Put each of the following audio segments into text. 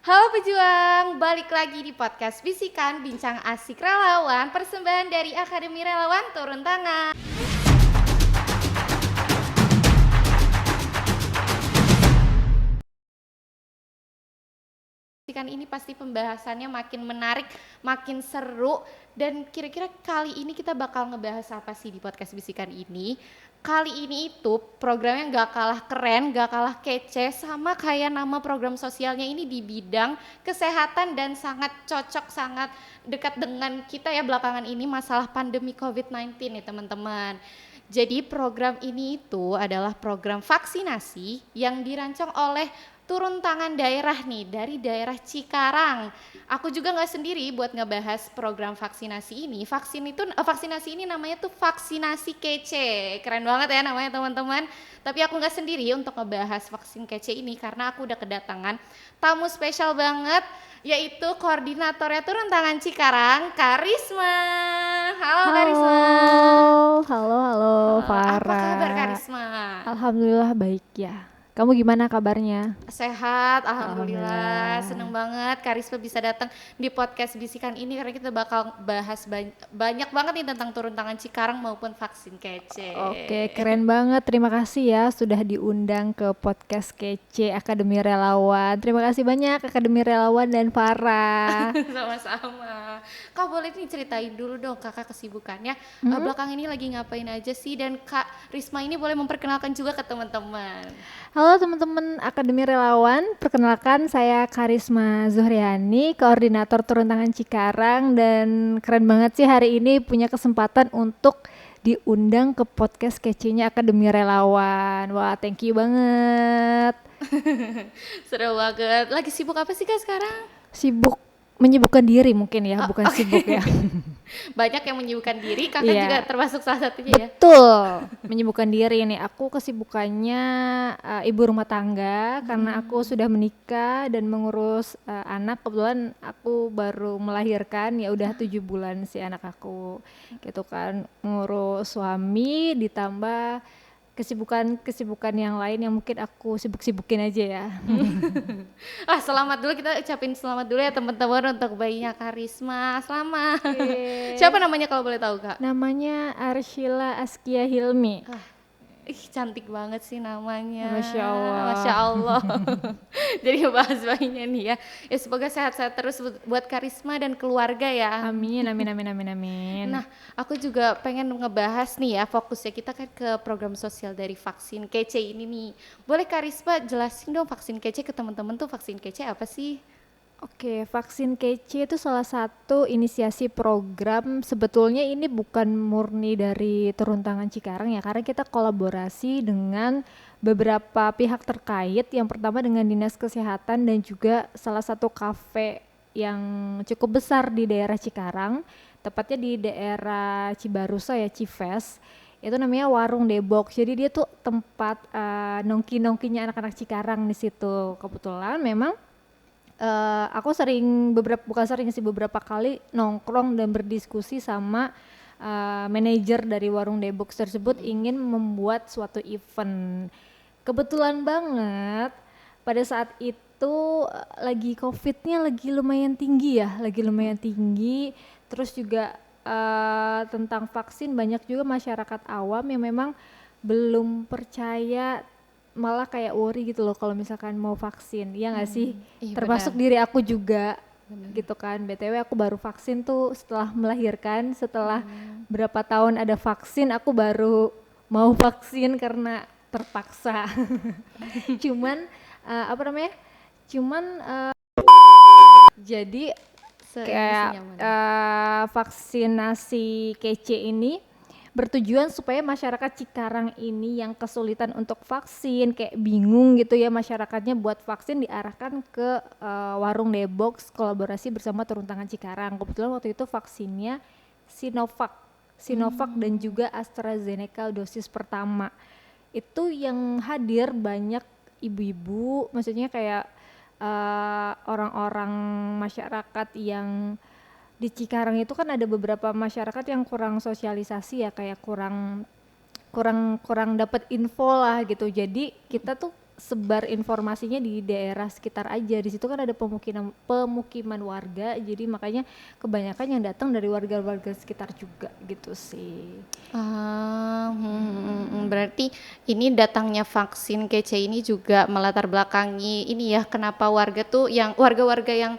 Halo pejuang, balik lagi di podcast Bisikan Bincang Asik Relawan, persembahan dari Akademi Relawan Turun Tangan. Bisikan ini pasti pembahasannya makin menarik, makin seru, dan kira-kira kali ini kita bakal ngebahas apa sih di podcast Bisikan ini? Kali ini itu programnya gak kalah keren, gak kalah kece, sama kayak nama program sosialnya ini di bidang kesehatan dan sangat cocok, sangat dekat dengan kita ya belakangan ini masalah pandemi COVID-19 nih teman-teman. Jadi program ini itu adalah program vaksinasi yang dirancang oleh turun tangan daerah nih dari daerah Cikarang. Aku juga nggak sendiri buat ngebahas program vaksinasi ini. Vaksinasi ini namanya tuh vaksinasi kece. Keren banget ya namanya teman-teman. Tapi aku nggak sendiri untuk ngebahas vaksin kece ini karena aku udah kedatangan tamu spesial banget, yaitu koordinatornya turun tangan Cikarang, Karisma. Halo Karisma. Halo Apa kabar Farah. Karisma? Alhamdulillah baik ya. Kamu gimana kabarnya? Sehat, alhamdulillah. Seneng Alhamdulillah. banget Karisma bisa datang di podcast Bisikan ini karena kita bakal bahas banyak banget nih tentang turun tangan Cikarang maupun vaksin kece. Oke, keren banget. Terima kasih ya sudah diundang ke podcast Kece Akademi Relawan. Terima kasih banyak Akademi Relawan dan Farah. Sama-sama. Kak boleh nih ceritain dulu dong kakak kesibukannya. Belakang ini lagi ngapain aja sih, dan Kak Risma ini boleh memperkenalkan juga ke teman-teman. Halo teman-teman Akademi Relawan, perkenalkan saya Karisma Zuhriani, koordinator turun tangan Cikarang, dan keren banget sih hari ini punya kesempatan untuk diundang ke podcast kecenya Akademi Relawan. Wah, thank you banget. Seru banget. Lagi sibuk apa sih Kak sekarang? Sibuk menyibukkan diri mungkin ya, bukan Oke. sibuk ya. Banyak yang menyibukkan diri, kakak Iya. juga termasuk salah satunya ya. Betul, menyibukkan diri nih. Aku kesibukannya ibu rumah tangga karena aku sudah menikah dan mengurus anak. Kebetulan aku baru melahirkan, ya udah 7 bulan si anak aku, gitu kan. Ngurus suami ditambah kesibukan yang lain yang mungkin aku sibuk-sibukin aja ya. Selamat dulu, kita ucapin selamat dulu ya teman-teman untuk bayinya Karisma. Selamat. Oke. Siapa namanya kalau boleh tahu Kak? Namanya Arshila Askia Hilmi. Cantik banget sih namanya. Masya Allah. Masya Allah. Jadi bahas bayinya nih ya. Ya semoga sehat-sehat terus buat Karisma dan keluarga ya. Amin, amin, amin, amin, amin. Nah, aku juga pengen ngebahas nih ya, fokusnya kita kan ke program sosial dari vaksin kece ini nih. Boleh Karisma jelasin dong vaksin kece ke teman-teman tuh, vaksin kece apa sih? Oke, vaksin kece itu salah satu inisiasi program. Sebetulnya ini bukan murni dari turun tangan Cikarang ya, karena kita kolaborasi dengan beberapa pihak terkait. Yang pertama dengan Dinas Kesehatan dan juga salah satu kafe yang cukup besar di daerah Cikarang, tepatnya di daerah Cibarusa ya, Cives. Itu namanya Warung Debok. Jadi dia tuh tempat nongki-nongkinya anak-anak Cikarang di situ. Kebetulan memang aku beberapa kali nongkrong dan berdiskusi sama manajer dari Warung Debok tersebut ingin membuat suatu event. Kebetulan banget pada saat itu lagi COVID-nya lagi lumayan tinggi, terus juga tentang vaksin banyak juga masyarakat awam yang memang belum percaya, malah kayak worry gitu loh kalau misalkan mau vaksin, ya nggak sih? Iya Termasuk benar. diri aku juga gitu kan. BTW aku baru vaksin tuh setelah melahirkan, setelah berapa tahun ada vaksin aku baru mau vaksin karena terpaksa. Cuman apa namanya? Cuman jadi kayak Nyaman. vaksinasi kece ini bertujuan supaya masyarakat Cikarang ini yang kesulitan untuk vaksin, kayak bingung gitu ya masyarakatnya buat vaksin, diarahkan ke Warung Debok kolaborasi bersama Turun Tangan Cikarang. Kebetulan waktu itu vaksinnya Sinovac dan juga AstraZeneca dosis pertama. Itu yang hadir banyak ibu-ibu, maksudnya kayak orang-orang masyarakat yang di Cikarang itu kan ada beberapa masyarakat yang kurang sosialisasi ya, kayak kurang dapat info lah gitu. Jadi kita tuh sebar informasinya di daerah sekitar aja. Di situ kan ada pemukiman warga, jadi makanya kebanyakan yang datang dari warga-warga sekitar juga gitu sih. Berarti ini datangnya vaksin kece ini juga melatar belakangi ini ya, kenapa warga-warga yang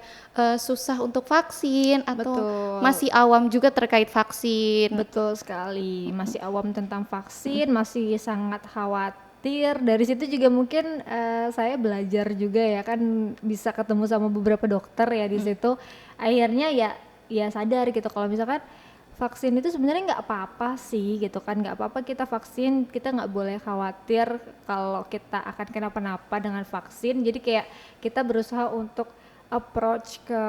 susah untuk vaksin atau Betul. masih awam juga terkait vaksin. Betul sekali, masih awam tentang vaksin, masih sangat khawatir. Dari situ juga mungkin saya belajar juga ya kan, bisa ketemu sama beberapa dokter ya di situ. Akhirnya ya sadar gitu kalau misalkan vaksin itu sebenarnya nggak apa-apa sih gitu kan, nggak apa-apa kita vaksin, kita nggak boleh khawatir kalau kita akan kenapa-napa dengan vaksin. Jadi kayak kita berusaha untuk approach ke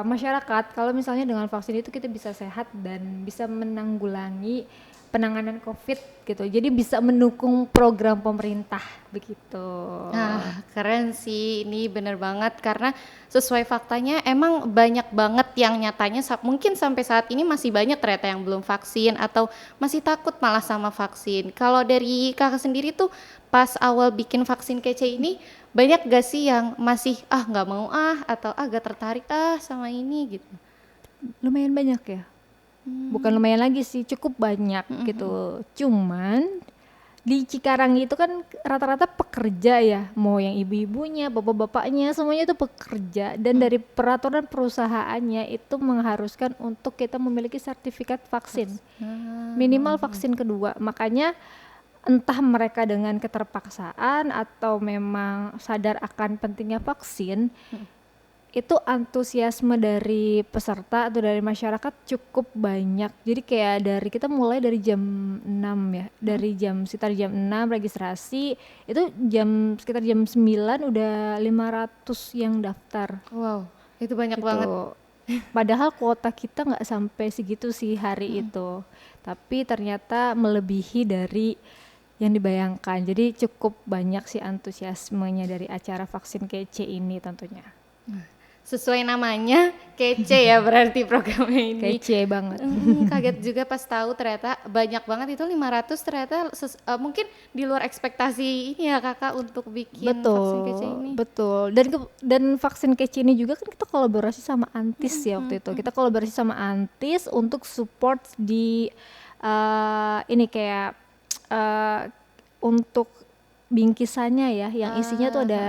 masyarakat kalau misalnya dengan vaksin itu kita bisa sehat dan bisa menanggulangi penanganan COVID gitu. Jadi bisa mendukung program pemerintah begitu. Nah, keren sih, ini bener banget karena sesuai faktanya emang banyak banget yang nyatanya mungkin sampai saat ini masih banyak ternyata yang belum vaksin atau masih takut malah sama vaksin. Kalau dari kakak sendiri tuh pas awal bikin vaksin kece ini banyak gak sih yang masih nggak mau atau gak tertarik sama ini gitu? Lumayan banyak ya. Bukan lumayan lagi sih, cukup banyak gitu. Cuman di Cikarang itu kan rata-rata pekerja ya, mau yang ibu-ibunya, bapak-bapaknya, semuanya itu pekerja. Dan dari peraturan perusahaannya itu mengharuskan untuk kita memiliki sertifikat vaksin, minimal vaksin kedua. Makanya entah mereka dengan keterpaksaan atau memang sadar akan pentingnya vaksin, itu antusiasme dari peserta atau dari masyarakat cukup banyak. Jadi kayak kita mulai dari jam 6 ya, dari sekitar jam 6 registrasi, itu sekitar jam 9 udah 500 yang daftar. Wow, itu banyak Gitu. banget. Padahal kuota kita nggak sampai segitu sih hari itu, tapi ternyata melebihi dari yang dibayangkan. Jadi cukup banyak sih antusiasmenya dari acara vaksin kece ini tentunya. Sesuai namanya kece ya berarti programnya ini. Kece banget. Kaget juga pas tahu ternyata banyak banget, itu 500 ternyata mungkin di luar ekspektasi ini ya kakak untuk bikin vaksin kece ini. Betul. Dan vaksin kece ini juga kan kita kolaborasi sama Antis ya waktu itu. Kita kolaborasi sama Antis untuk support di ini kayak untuk bingkisannya ya, yang isinya tuh ada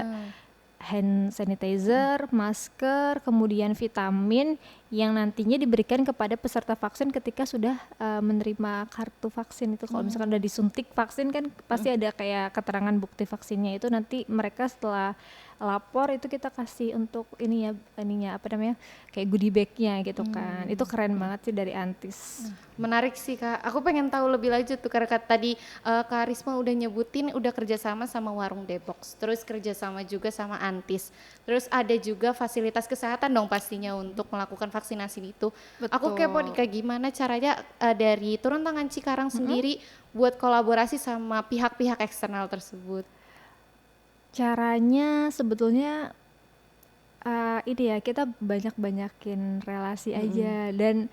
hand sanitizer, masker, kemudian vitamin yang nantinya diberikan kepada peserta vaksin ketika sudah menerima kartu vaksin itu. Kalau misalkan udah disuntik vaksin kan pasti ada kayak keterangan bukti vaksinnya, itu nanti mereka setelah lapor itu kita kasih untuk ininya apa namanya, kayak goodie bag-nya gitu kan. Itu keren banget sih dari Antis. Menarik sih kak, aku pengen tahu lebih lanjut tuh karena tadi Kak Risma udah nyebutin udah kerjasama sama Warung Debox, terus kerjasama juga sama Antis, terus ada juga fasilitas kesehatan dong pastinya untuk melakukan vaksinasi itu. Betul. Aku kepo nih kak, gimana caranya dari Turun Tangan Cikarang sendiri buat kolaborasi sama pihak-pihak eksternal tersebut? Caranya sebetulnya ini ya, kita banyakin relasi aja. Dan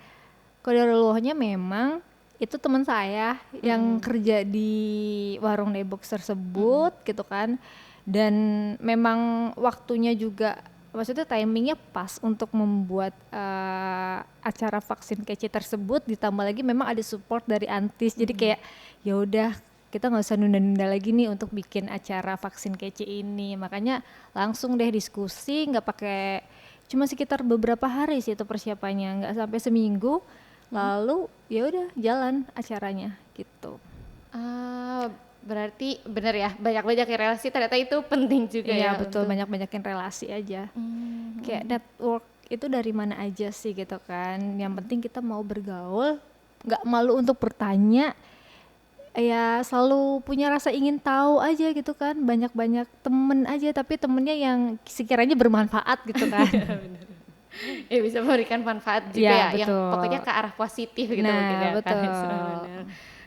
kodarullahnya memang itu teman saya yang kerja di Warung Debox tersebut gitu kan, dan memang waktunya juga, maksudnya timingnya pas untuk membuat acara vaksin kece tersebut, ditambah lagi memang ada support dari Antis. Jadi kayak ya udah, kita nggak usah nunda-nunda lagi nih untuk bikin acara vaksin kece ini. Makanya langsung deh diskusi, nggak pakai, cuma sekitar beberapa hari sih itu persiapannya, nggak sampai seminggu. Lalu ya udah jalan acaranya gitu. Berarti bener ya, banyak-banyakin relasi ternyata itu penting juga ya. Iya betul, banyakin relasi aja. Kayak network itu dari mana aja sih gitu kan. Yang penting kita mau bergaul, nggak malu untuk bertanya. Ya selalu punya rasa ingin tahu aja gitu kan, banyak temen aja, tapi temennya yang sekiranya bermanfaat gitu kan. Ya bisa memberikan manfaat juga ya, yang betul. pokoknya ke arah positif gitu mungkin ya. Betul.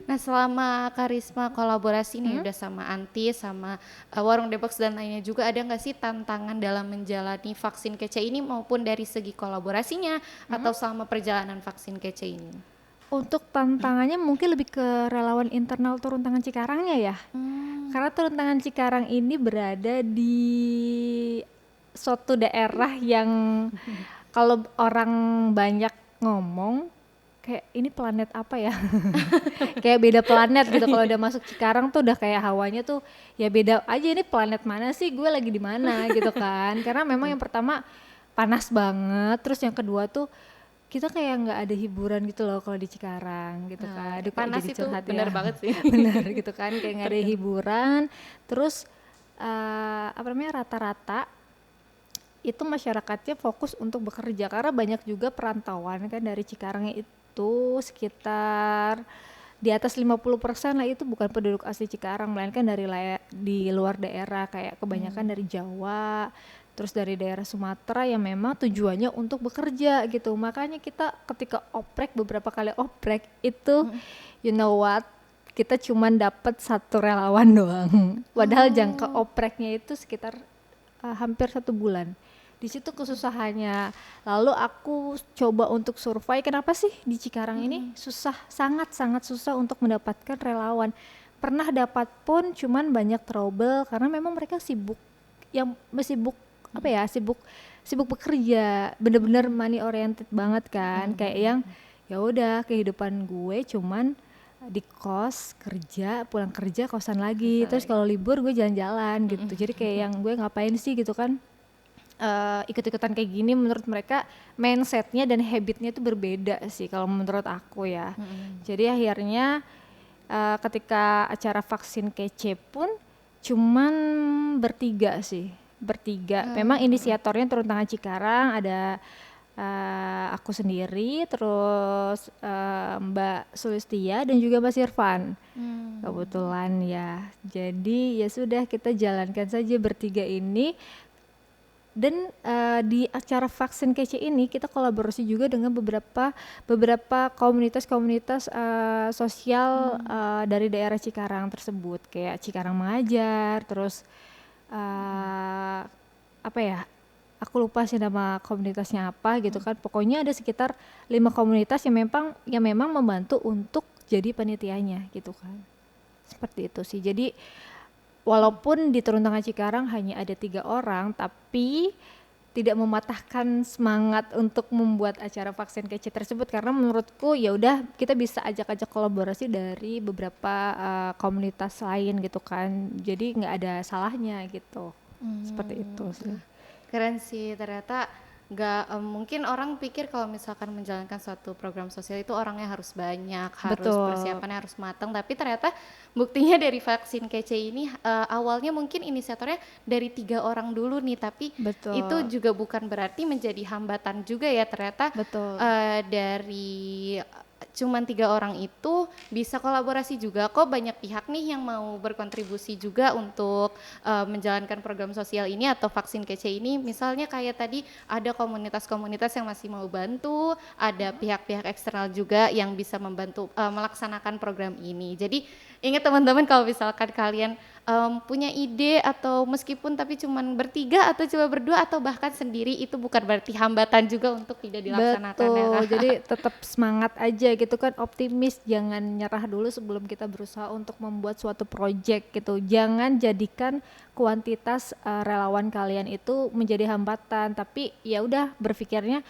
Nah selama Karisma kolaborasi nih udah sama Antis, sama Warung Debox dan lainnya juga, ada nggak sih tantangan dalam menjalani vaksin kece ini maupun dari segi kolaborasinya atau selama perjalanan vaksin kece ini? Untuk tantangannya mungkin lebih ke relawan internal Turun Tangan Cikarangnya ya. Karena Turun Tangan Cikarang ini berada di suatu daerah yang kalau orang banyak ngomong kayak ini planet apa ya? Kayak beda planet gitu kalau udah masuk Cikarang tuh udah kayak hawanya tuh ya beda aja, ini planet mana sih, gue lagi di mana gitu kan. Karena memang yang pertama panas banget, terus yang kedua tuh kita kayak nggak ada hiburan gitu loh kalau di Cikarang gitu kan. Aduh, kayak Panas jadi itu curhat bener ya. banget sih. Bener gitu kan, kayak nggak ada hiburan. Terus apa namanya, rata-rata itu masyarakatnya fokus untuk bekerja karena banyak juga perantauan kan dari Cikarang itu sekitar di atas 50% lah itu bukan penduduk asli Cikarang, melainkan dari di luar daerah, kayak kebanyakan dari Jawa, terus dari daerah Sumatera yang memang tujuannya untuk bekerja gitu. Makanya kita ketika oprek, beberapa kali oprek itu you know what, kita cuman dapat 1 relawan doang. Padahal jangka opreknya itu sekitar hampir 1 bulan. Di situ kesusahannya. Lalu aku coba untuk survei, kenapa sih di Cikarang ini susah, sangat-sangat susah untuk mendapatkan relawan. Pernah dapat pun cuman banyak trouble karena memang mereka sibuk, yang sibuk apa ya, sibuk bekerja, bener-bener money oriented banget kan. Kayak yang ya udah kehidupan gue cuman di kos, kerja, pulang kerja, kosan lagi, terus kalau libur gue jalan-jalan gitu. Jadi kayak yang gue ngapain sih gitu kan, ikut-ikutan kayak gini. Menurut mereka mindsetnya dan habitnya itu berbeda sih kalau menurut aku ya. Jadi akhirnya ketika acara vaksin kece pun cuman bertiga sih, bertiga. Memang inisiatornya Turun Tangan Cikarang, ada aku sendiri, terus Mbak Sulistia dan juga Mas Irfan. Kebetulan ya. Jadi ya sudah, kita jalankan saja bertiga ini. Dan di acara vaksin kece ini kita kolaborasi juga dengan beberapa komunitas-komunitas sosial dari daerah Cikarang tersebut, kayak Cikarang Mengajar, terus apa ya, aku lupa sih nama komunitasnya apa gitu kan. Pokoknya ada sekitar 5 komunitas yang memang membantu untuk jadi panitianya gitu kan. Seperti itu sih. Jadi walaupun di Turun Tangan Cikarang hanya ada 3 orang, tapi tidak mematahkan semangat untuk membuat acara vaksin kece tersebut, karena menurutku ya udah kita bisa ajak-ajak kolaborasi dari beberapa komunitas lain gitu kan. Jadi nggak ada salahnya gitu. Seperti itu sih. Keren sih, ternyata mungkin orang pikir kalau misalkan menjalankan suatu program sosial itu orangnya harus banyak, harus Betul. persiapannya harus matang, tapi ternyata buktinya dari vaksin kece ini awalnya mungkin inisiatornya dari 3 orang dulu nih, tapi Betul. itu juga bukan berarti menjadi hambatan juga ya. Ternyata Betul. dari cuman 3 orang itu bisa kolaborasi juga kok, banyak pihak nih yang mau berkontribusi juga untuk menjalankan program sosial ini atau vaksin kece ini. Misalnya kayak tadi ada komunitas-komunitas yang masih mau bantu, ada pihak-pihak eksternal juga yang bisa membantu melaksanakan program ini. Jadi ingat teman-teman, kalau misalkan kalian punya ide atau meskipun tapi cuman bertiga atau cuma berdua atau bahkan sendiri, itu bukan berarti hambatan juga untuk tidak dilaksanakan. Betul, ya. jadi tetap semangat aja gitu kan, optimis, jangan nyerah dulu sebelum kita berusaha untuk membuat suatu project gitu. Jangan jadikan kuantitas relawan kalian itu menjadi hambatan, tapi ya udah berpikirnya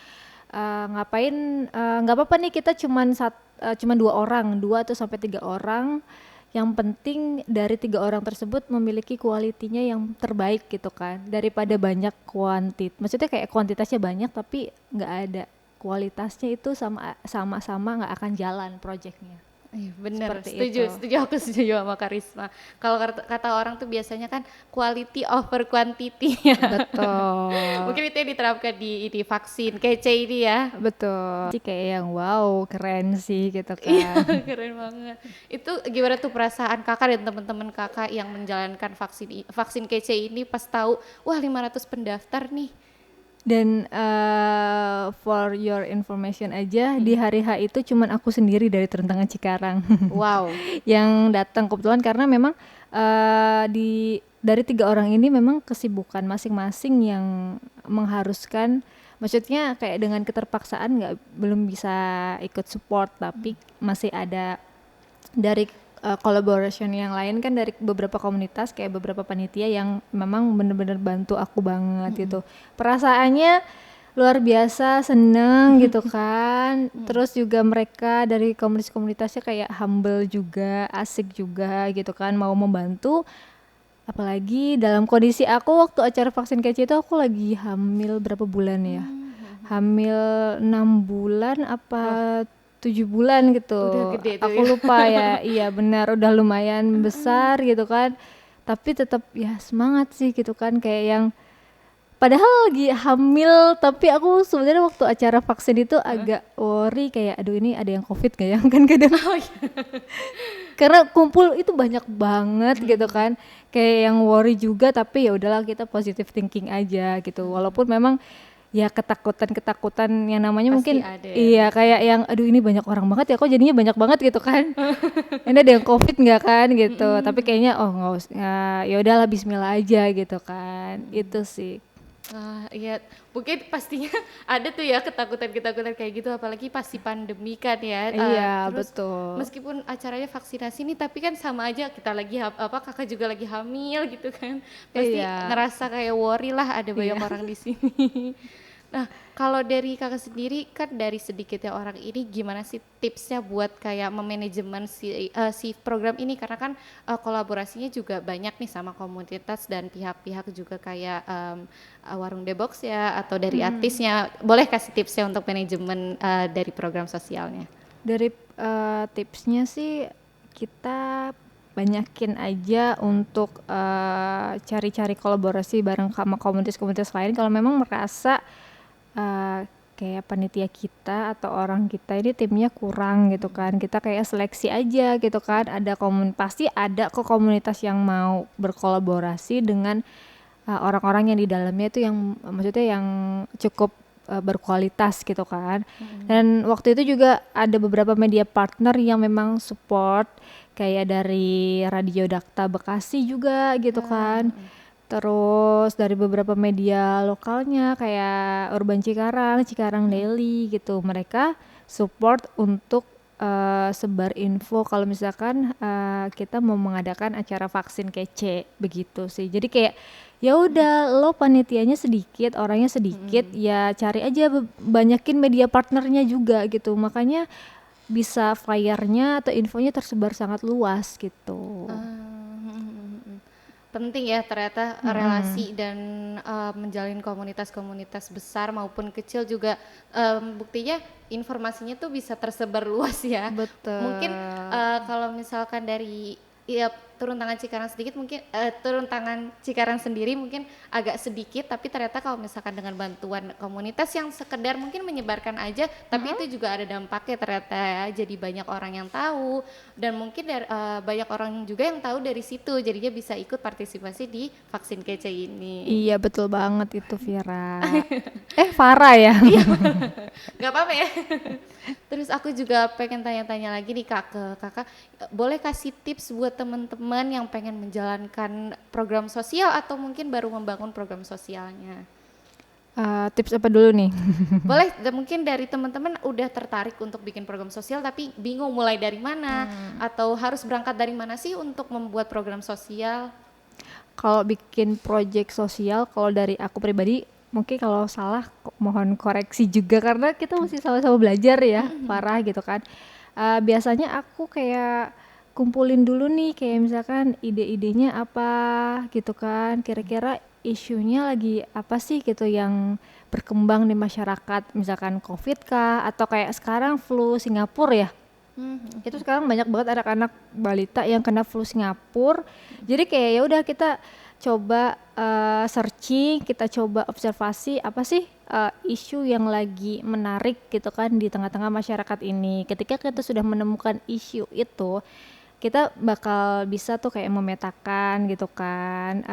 ngapain, nggak apa-apa nih kita cuman 2 orang, 2 atau sampai 3 orang. Yang penting dari 3 orang tersebut memiliki kualitinya yang terbaik gitu kan, daripada banyak maksudnya kayak kuantitasnya banyak tapi nggak ada kualitasnya, itu sama-sama nggak akan jalan projectnya. Iya bener, Seperti itu. aku setuju sama Karisma. Kalau kata orang tuh biasanya kan quality over quantity ya. Betul. Mungkin itu yang diterapkan di vaksin kece ini ya. Betul. Jadi kayak yang wow keren sih gitu Iya kan. keren banget. Itu gimana tuh perasaan kakak dan teman-teman kakak yang menjalankan vaksin kece ini pas tahu wah 500 pendaftar nih. Dan for your information aja, di hari H itu cuman aku sendiri dari Turun Tangan Cikarang Wow. yang datang kebetulan, karena memang di dari 3 orang ini memang kesibukan masing-masing yang mengharuskan, maksudnya kayak dengan keterpaksaan belum bisa ikut support, tapi masih ada dari collaboration yang lain kan, dari beberapa komunitas kayak beberapa panitia yang memang bener-bener bantu aku banget gitu. Perasaannya luar biasa seneng gitu kan. Terus juga mereka dari komunitas-komunitasnya kayak humble juga, asik juga gitu kan, mau membantu. Apalagi dalam kondisi aku waktu acara vaksin kece itu aku lagi hamil berapa bulan ya? Hamil 6 bulan Wah, apa 7 bulan udah gitu. gede tuh Aku ya. lupa ya. Iya benar, udah lumayan besar gitu kan. Tapi tetap ya semangat sih gitu kan, kayak yang padahal lagi hamil, tapi aku sebenarnya waktu acara vaksin itu agak worry kayak aduh ini ada yang covid gak ya kan kadang, Oh iya. karena kumpul itu banyak banget gitu kan, kayak yang worry juga, tapi ya udahlah kita positive thinking aja gitu, walaupun memang ya ketakutan yang namanya Pasti mungkin ada ya. iya kayak yang aduh ini banyak orang banget ya, kok jadinya banyak banget gitu kan. Ini ada yang covid nggak kan gitu, tapi kayaknya oh nggak usah, ya udahlah Bismillah aja gitu kan, itu sih. Ah, iya, mungkin pastinya ada tuh ya ketakutan-ketakutan kayak gitu, apalagi pasti pandemi kan ya. Iya Terus betul. meskipun acaranya vaksinasi nih, tapi kan sama aja kita lagi kakak juga lagi hamil gitu kan. Pasti Iya, ngerasa kayak worry lah, ada banyak iya. orang di sini. Nah, kalau dari kakak sendiri kan dari sedikitnya orang ini gimana sih tipsnya buat kayak memanajemen si program ini, karena kan kolaborasinya juga banyak nih sama komunitas dan pihak-pihak juga kayak Warung The Box ya, atau dari artisnya. Boleh kasih tipsnya untuk manajemen dari program sosialnya? Dari tipsnya sih kita banyakin aja untuk cari-cari kolaborasi bareng sama komunitas-komunitas lain kalau memang merasa kayak panitia kita atau orang kita ini timnya kurang gitu kan, kita kayak seleksi aja gitu kan, pasti ada kok komunitas yang mau berkolaborasi dengan orang-orang yang di dalamnya itu yang maksudnya yang cukup berkualitas gitu kan. Dan waktu itu juga ada beberapa media partner yang memang support, kayak dari Radio Dakta Bekasi juga gitu kan. Terus dari beberapa media lokalnya kayak Urban Cikarang, Cikarang Daily gitu. Mereka support untuk sebar info kalau misalkan kita mau mengadakan acara vaksin kece begitu sih. Jadi kayak ya udah lo panitianya sedikit, orangnya sedikit, ya cari aja banyakin media partnernya juga gitu. Makanya bisa flyernya atau infonya tersebar sangat luas gitu. Penting ya ternyata relasi dan menjalin komunitas-komunitas besar maupun kecil juga, buktinya informasinya tuh bisa tersebar luas ya. Betul. Mungkin kalau misalkan dari ya turun tangan Cikarang sedikit mungkin, turun tangan Cikarang sendiri mungkin agak sedikit, tapi ternyata kalau misalkan dengan bantuan komunitas yang sekedar mungkin menyebarkan aja, tapi itu juga ada dampaknya ternyata ya. Jadi banyak orang yang tahu, dan mungkin banyak orang juga yang tahu dari situ, jadinya bisa ikut partisipasi di vaksin kece ini. Iya betul banget itu Vira. Farah ya. Gak apa-apa ya. Terus aku juga pengen tanya-tanya lagi nih Kak, ke kakak, boleh kasih tips buat teman-teman yang pengen menjalankan program sosial atau mungkin baru membangun program sosialnya? Tips apa dulu nih? Boleh, mungkin dari teman-teman udah tertarik untuk bikin program sosial tapi bingung mulai dari mana, atau harus berangkat dari mana sih untuk membuat program sosial? Kalau bikin project sosial, kalau dari aku pribadi, mungkin kalau salah mohon koreksi juga karena kita masih sama-sama belajar ya, parah gitu kan. Biasanya aku kayak kumpulin dulu nih, kayak misalkan ide-idenya apa gitu kan, kira-kira isunya lagi apa sih gitu yang berkembang di masyarakat, misalkan COVID kah, atau kayak sekarang flu Singapura ya. Itu sekarang banyak banget anak-anak balita yang kena flu Singapura. Jadi kayak ya udah kita coba searching, kita coba observasi apa sih isu yang lagi menarik gitu kan di tengah-tengah masyarakat ini. Ketika kita sudah menemukan isu itu, kita bakal bisa tuh kayak memetakan gitu kan,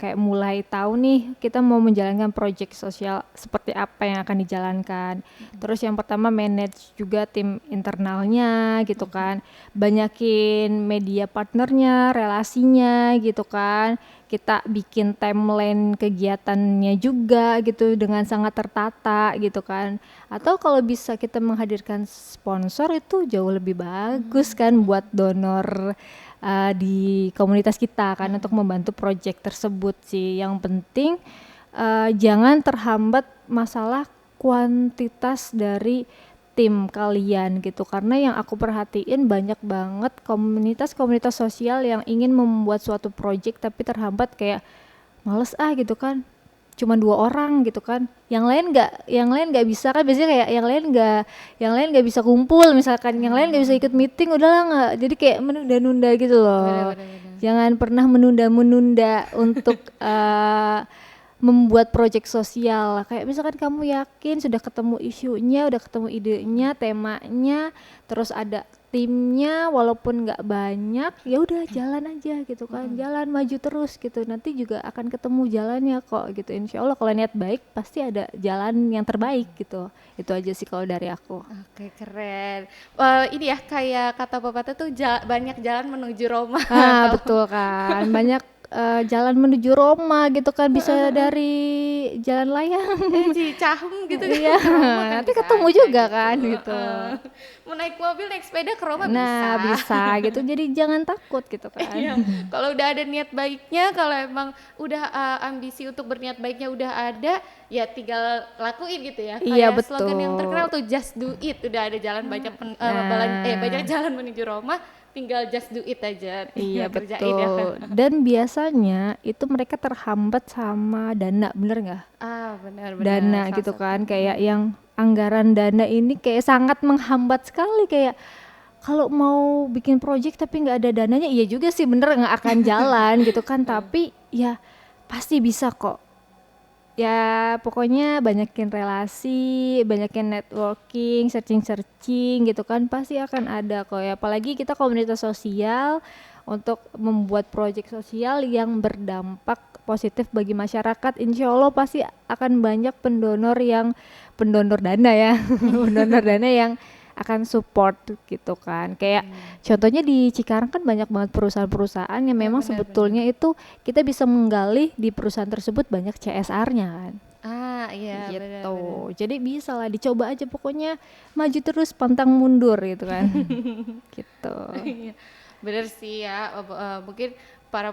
kayak mulai tahu nih kita mau menjalankan project sosial seperti apa yang akan dijalankan. Terus yang pertama manage juga tim internalnya gitu kan, banyakin media partnernya, relasinya gitu kan. Kita bikin timeline kegiatannya juga gitu dengan sangat tertata gitu kan. Atau kalau bisa kita menghadirkan sponsor itu jauh lebih bagus kan buat donor di komunitas kita kan untuk membantu project tersebut sih. Yang penting jangan terhambat masalah kuantitas dari tim kalian gitu, karena yang aku perhatiin banyak banget komunitas-komunitas sosial yang ingin membuat suatu project tapi terhambat kayak males gitu kan, cuma 2 orang gitu kan, yang lain nggak bisa kan, biasanya kayak yang lain nggak bisa kumpul misalkan, yang lain nggak bisa ikut meeting, udahlah nggak, jadi kayak menunda-nunda gitu loh. Benar-benar. Jangan pernah menunda-menunda untuk membuat proyek sosial. Kayak misalkan kamu yakin sudah ketemu isunya, udah ketemu idenya, temanya, terus ada timnya, walaupun nggak banyak, ya udah jalan aja gitu kan, jalan maju terus gitu. Nanti juga akan ketemu jalannya kok gitu. Insya Allah kalau niat baik pasti ada jalan yang terbaik gitu. Itu aja sih kalau dari aku. Oke, keren. Ini ya kayak kata pepatah tuh banyak jalan menuju Roma. Betul kan, banyak jalan menuju Roma gitu kan, bisa dari jalan layang. Cicahem gitu kan Iya, ke Roma kan nanti bisa ketemu aja juga gitu. kan gitu. Mau naik mobil, naik sepeda ke Roma Nah, bisa. bisa gitu. Jadi jangan takut gitu kan. Iya, kalau udah ada niat baiknya, kalau emang udah ambisi untuk berniat baiknya udah ada, ya tinggal lakuin gitu ya. Iya, Kayak slogan yang betul. terkenal tuh just do it, udah ada jalan banyak jalan menuju Roma, tinggal just do it aja, Iya, tinggal kerjain ya kan. betul. Dan biasanya itu mereka terhambat sama dana, bener nggak? Benar-benar Dana salah gitu satu. kan, kayak yang anggaran dana ini kayak sangat menghambat sekali, kayak kalau mau bikin project tapi nggak ada dananya, iya juga sih bener nggak akan jalan gitu kan, tapi ya pasti bisa kok. Ya pokoknya banyakin relasi, banyakin networking, searching gitu kan, pasti akan ada kok ya. Apalagi kita komunitas sosial, untuk membuat proyek sosial yang berdampak positif bagi masyarakat, insya Allah pasti akan banyak pendonor dana ya, pendonor dana yang akan support gitu kan. Kayak contohnya di Cikarang kan banyak banget perusahaan-perusahaan yang Ya, memang benar-benar. sebetulnya itu kita bisa menggali di perusahaan tersebut banyak CSR-nya kan. Iya, Gitu. benar-benar. Jadi bisa lah dicoba aja, pokoknya maju terus pantang mundur gitu kan. Gitu. Iya, bener sih ya. Mungkin para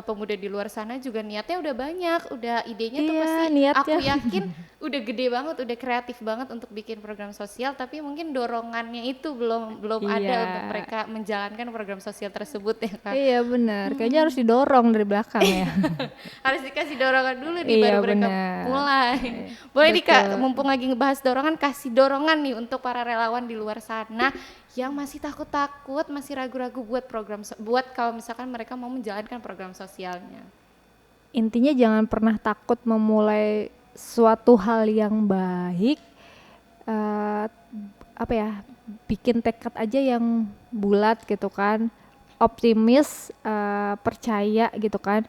pemuda di luar sana juga niatnya udah banyak, udah idenya tuh Iya, pasti niatnya. aku yakin udah gede banget, udah kreatif banget untuk bikin program sosial, tapi mungkin dorongannya itu belum ada Iya. untuk mereka menjalankan program sosial tersebut ya kan. Iya benar, kayaknya harus didorong dari belakang ya. Harus dikasih dorongan dulu nih Iya baru mereka benar. mulai. Boleh nih Kak, Betul. mumpung lagi ngebahas dorongan, kasih dorongan nih untuk para relawan di luar sana yang masih takut-takut, masih ragu-ragu buat kalau misalkan mereka mau menjalankan program sosialnya. Intinya jangan pernah takut memulai suatu hal yang baik. eh, Apa ya? Bikin tekad aja yang bulat gitu kan. Optimis, percaya gitu kan.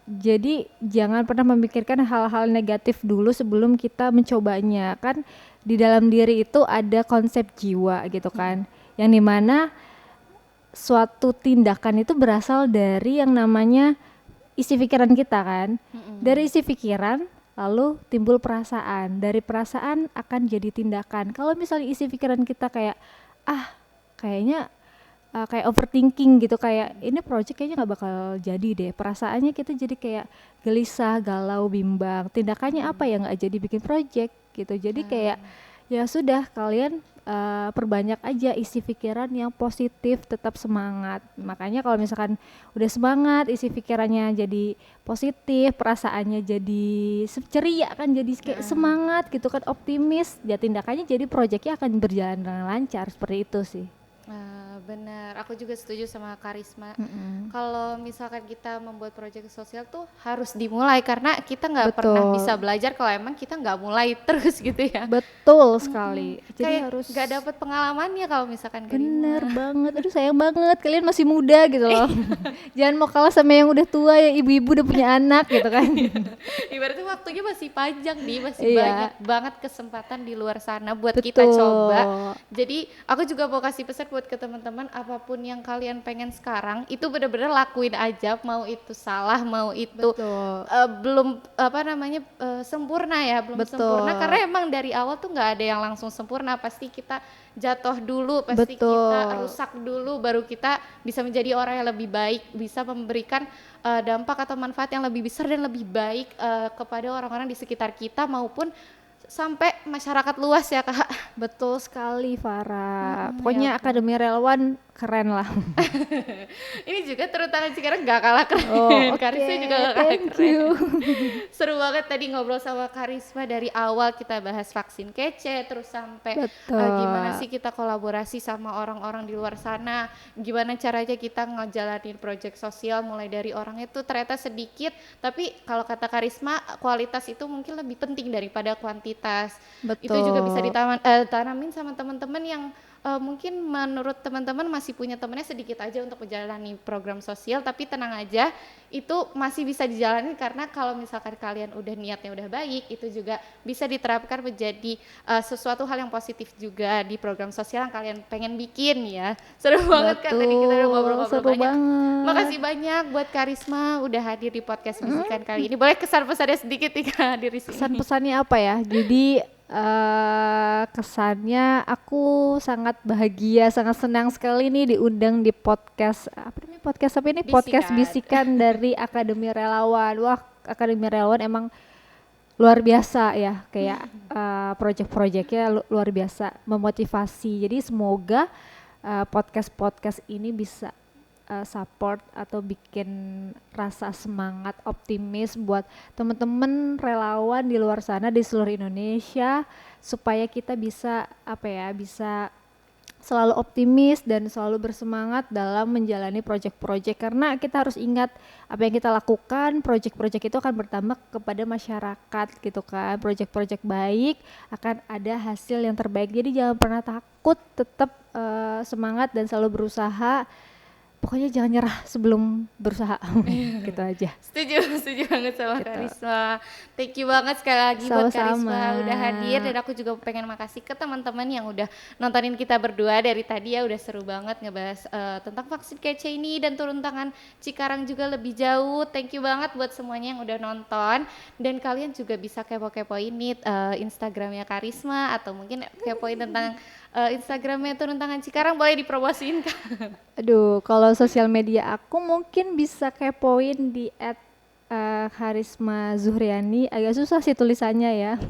Jadi jangan pernah memikirkan hal-hal negatif dulu sebelum kita mencobanya. Kan di dalam diri itu ada konsep jiwa gitu kan. Yang dimana suatu tindakan itu berasal dari yang namanya isi pikiran kita kan. Dari isi pikiran lalu timbul perasaan. Dari perasaan akan jadi tindakan. Kalau misalnya isi pikiran kita kayak kayaknya kayak overthinking gitu, kayak ini project kayaknya nggak bakal jadi deh, perasaannya kita jadi kayak gelisah, galau, bimbang, tindakannya apa ya, nggak jadi bikin project gitu. Jadi kayak ya sudah, kalian perbanyak aja isi pikiran yang positif, tetap semangat. Makanya kalau misalkan udah semangat, isi pikirannya jadi positif, perasaannya jadi ceria kan, jadi kayak semangat gitu kan, optimis, ya tindakannya jadi projectnya akan berjalan dengan lancar, seperti itu sih. Benar, aku juga setuju sama Karisma. Mm-mm. Kalau misalkan kita membuat proyek sosial tuh harus dimulai karena kita nggak pernah Betul. bisa belajar kalau emang kita nggak mulai terus gitu ya. Betul sekali. Jadi Kayak harus nggak dapat pengalamannya kalau misalkan gak bener dimulai. banget. Aduh sayang banget kalian masih muda gitu loh. Jangan mau kalah sama yang udah tua ya ibu-ibu udah punya anak gitu kan. Ibaratnya waktunya masih panjang nih, masih Iya. banyak banget kesempatan di luar sana buat kita Betul. coba. Jadi aku juga mau kasih pesan buat ke teman-teman, apapun yang kalian pengen sekarang itu bener-bener lakuin aja, mau itu salah, mau itu Betul. belum apa namanya sempurna ya, belum Betul. sempurna karena emang dari awal tuh nggak ada yang langsung sempurna, pasti kita jatuh dulu, pasti kita Betul. rusak dulu, baru kita bisa menjadi orang yang lebih baik, bisa memberikan dampak atau manfaat yang lebih besar dan lebih baik kepada orang-orang di sekitar kita maupun sampai masyarakat luas ya Kak. Betul sekali Farah. Mm-mm, Pokoknya ya ampun. Akademi Relawan keren lah. Ini juga Teruntangan Cikarang gak kalah keren. Oh, oke. Karisma juga gak kalah Thank keren. you. Seru banget tadi ngobrol sama Karisma dari awal kita bahas vaksin kece terus sampai Betul. gimana sih kita kolaborasi sama orang-orang di luar sana, gimana caranya kita ngejalanin proyek sosial mulai dari orang itu ternyata sedikit, tapi kalau kata Karisma kualitas itu mungkin lebih penting daripada kuantitas. Itu juga bisa ditanamin sama teman-teman yang mungkin menurut teman-teman masih punya temennya sedikit aja untuk menjalani program sosial, tapi tenang aja itu masih bisa dijalani karena kalau misalkan kalian udah niatnya udah baik itu juga bisa diterapkan menjadi sesuatu hal yang positif juga di program sosial yang kalian pengen bikin ya. Seru banget kan tadi kita udah ngobrol-ngobrol Seru banyak. banget. Makasih banyak buat Karisma udah hadir di podcast Bisikan kali ini. Boleh kesan-pesannya sedikit nih Kak diri sini. Kesan pesannya apa ya? Jadi kesannya aku sangat bahagia, sangat senang sekali nih diundang di podcast apa namanya podcast apa ini? Podcast Bisikan dari Akademi Relawan. Wah, Akademi Relawan emang luar biasa ya, kayak project-projectnya luar biasa, memotivasi. Jadi semoga podcast-podcast ini bisa support atau bikin rasa semangat optimis buat teman-teman relawan di luar sana di seluruh Indonesia supaya kita bisa bisa selalu optimis dan selalu bersemangat dalam menjalani project-project karena kita harus ingat apa yang kita lakukan project-project itu akan berdampak kepada masyarakat gitu kan, project-project baik akan ada hasil yang terbaik, jadi jangan pernah takut, tetap semangat dan selalu berusaha. Pokoknya jangan nyerah sebelum berusaha. Gitu aja. Setuju banget sama Gitu. Karisma. Thank you banget sekali lagi buat Sama-sama. Karisma udah hadir, dan aku juga pengen makasih ke teman-teman yang udah nontonin kita berdua dari tadi ya, udah seru banget ngebahas tentang vaksin kece ini dan turun tangan Cikarang juga lebih jauh. Thank you banget buat semuanya yang udah nonton, dan kalian juga bisa kepo-kepoin nih Instagramnya Karisma atau mungkin kepoin tentang Instagramnya Turun Tangan Cikarang, boleh dipromosiin Kak? Aduh, kalau sosial media aku mungkin bisa kepoin di @Karisma Zuhriani. Agak susah sih tulisannya ya.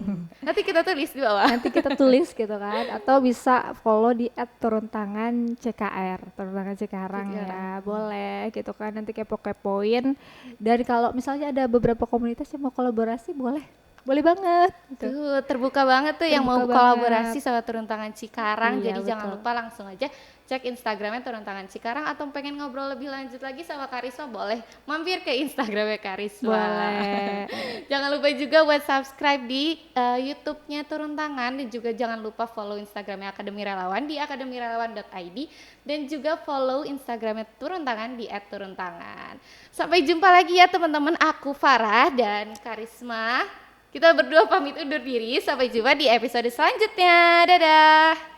Nanti kita tulis di bawah. Nanti kita tulis gitu kan. Atau bisa follow di @turuntangan_CKR, Turun Tangan Cikarang ya. Boleh gitu kan. Nanti kepo-kepoin. Dan kalau misalnya ada beberapa komunitas yang mau kolaborasi, boleh banget. Gitu. Tuh, terbuka banget tuh yang mau Terbuka kolaborasi banget. sama Turun Tangan Cikarang. Iya, Jadi jangan betul. lupa langsung aja cek Instagramnya Turun Tangan Cikarang, atau pengen ngobrol lebih lanjut lagi sama Karisma boleh mampir ke Instagramnya Karisma. Boleh. Jangan lupa juga buat subscribe di YouTube-nya Turun Tangan, dan juga jangan lupa follow Instagramnya Akademi Relawan di akademirelawan.id, dan juga follow Instagramnya Turun Tangan di @turuntangan. Sampai jumpa lagi ya teman-teman. Aku Farah dan Karisma. Kita berdua pamit undur diri. Sampai jumpa di episode selanjutnya. Dadah.